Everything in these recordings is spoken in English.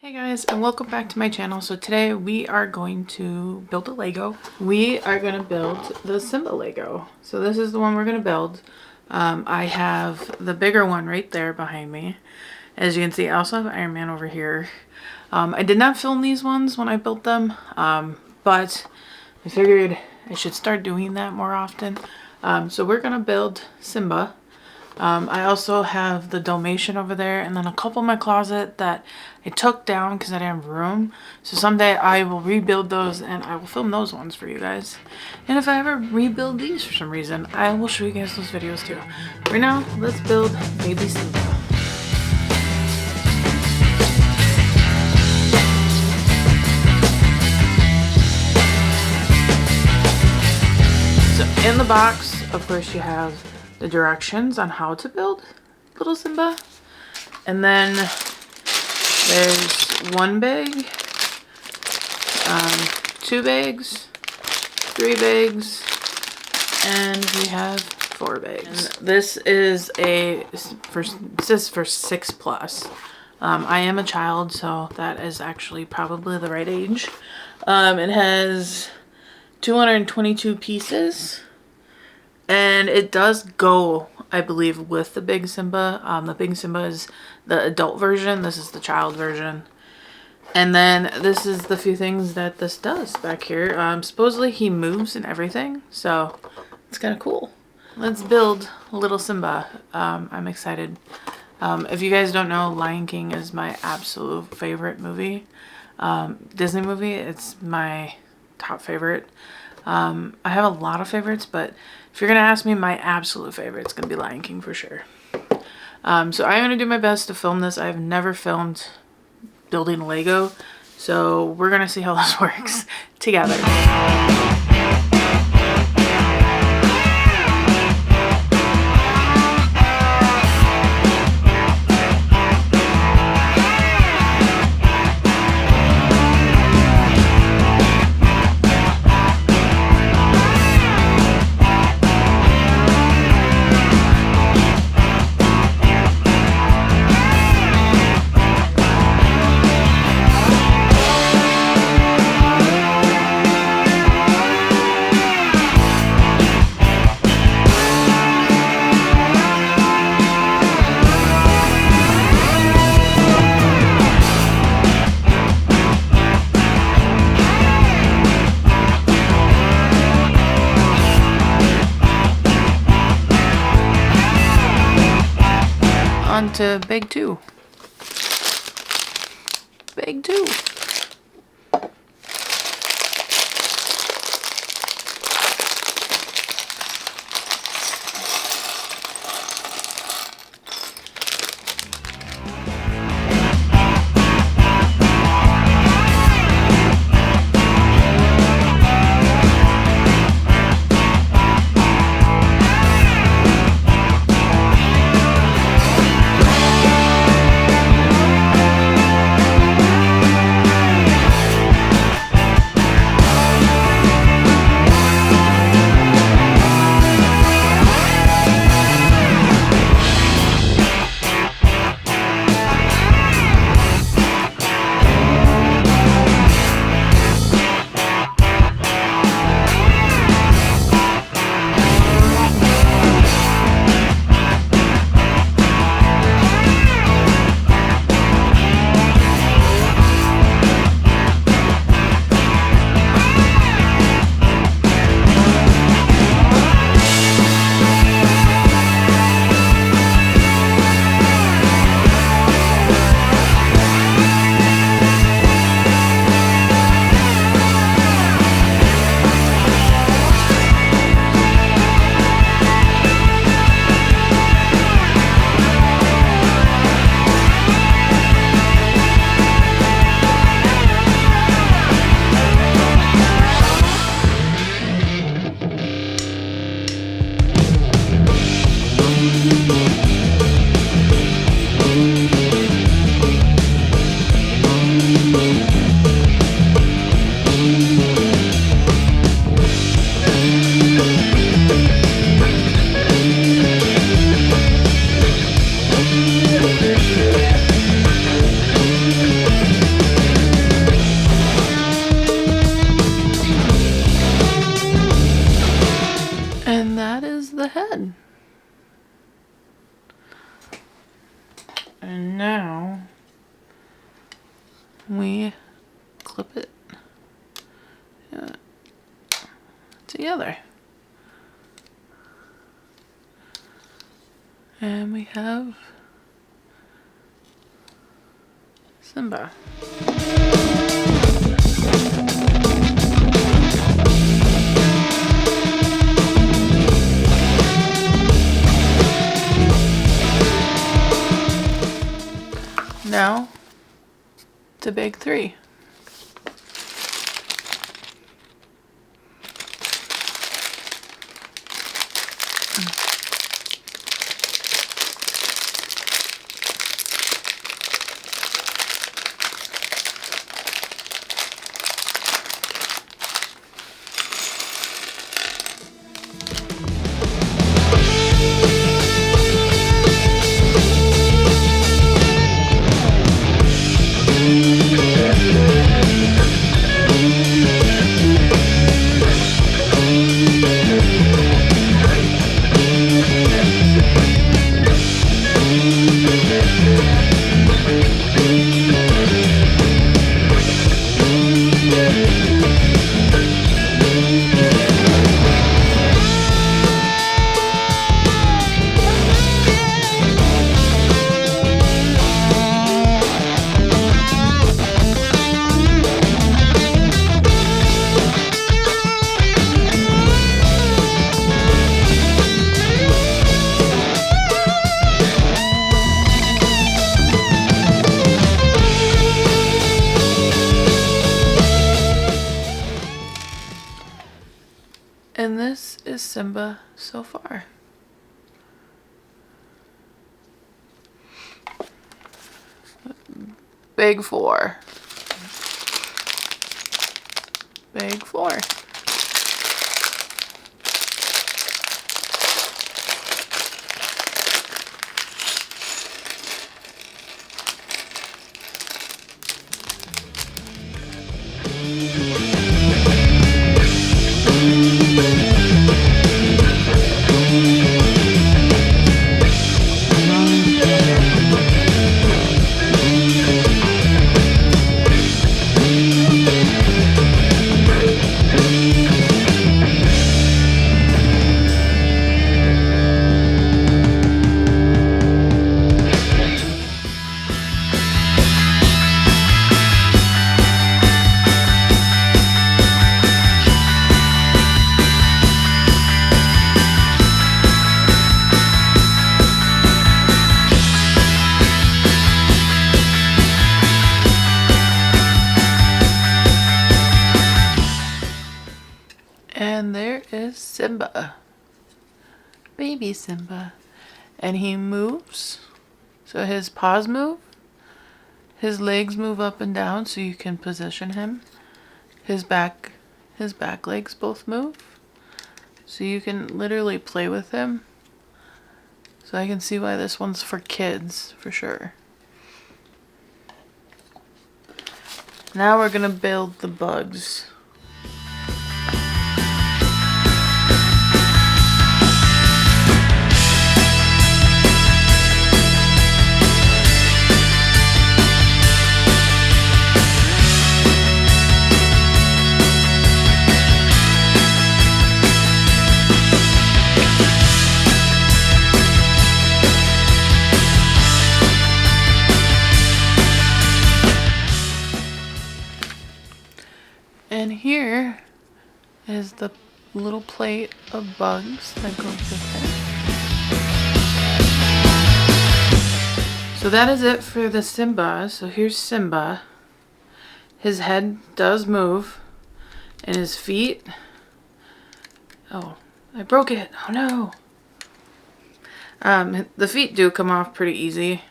Hey guys, and welcome back to my channel. So today we are going to build a Lego. We are going to build the Simba Lego. So this is the one we're going to build. I have the bigger one right there behind me. As you can see, I also have Iron Man over here. I did not film these ones when I built them, but I figured I should start doing that more often. So we're going to build Simba. I also have the Dalmatian over there, and then a couple in my closet that I took down because I didn't have room. So someday I will rebuild those and I will film those ones for you guys. And if I ever rebuild these for some reason, I will show you guys those videos too. Right now, let's build baby Simba. So in the box, of course, you have the directions on how to build little Simba, and then there's one bag, 2 bags, 3 bags, and we have 4 bags. And this is for 6+. I am a child, so that is actually probably the right age. It has 222 pieces. And it does go, I believe, with the big Simba. The big Simba is the adult version. This is the child version. And then this is the few things that this does back here. Supposedly he moves and everything, so it's kind of cool. Let's build little Simba. I'm excited. If you guys don't know, Lion King is my absolute favorite movie. Disney movie. It's my top favorite. I have a lot of favorites, but if you're going to ask me, my absolute favorite, it's going to be Lion King for sure. So I'm going to do my best to film this. I've never filmed building Lego, so we're going to see how this works together. On to bag 2. Bag 2. we clip it together. And we have Simba. Now, the big three. And this is Simba so far. Big four. Big four. And there is Simba, baby Simba, and he moves, so his paws move, his legs move up and down so you can position him, his back legs both move, so you can literally play with him. So I can see why this one's for kids, for sure. Now we're gonna build the bugs. And here is the little plate of bugs that goes with it. So that is it for the Simba. So here's Simba. His head does move, and his feet. Oh, I broke it. Oh no. The feet do come off pretty easy,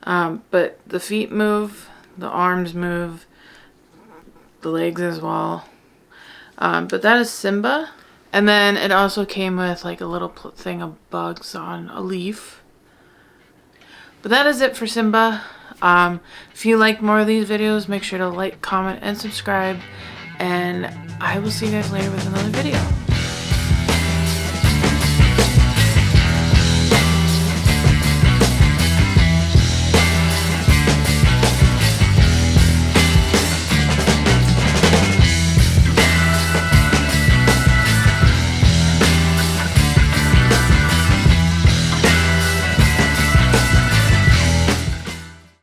but the feet move, the arms move, the legs as well. But that is Simba. And then it also came with like a little thing of bugs on a leaf. But that is it for Simba. If you like more of these videos, make sure to like, comment, and subscribe. And I will see you guys later with another video.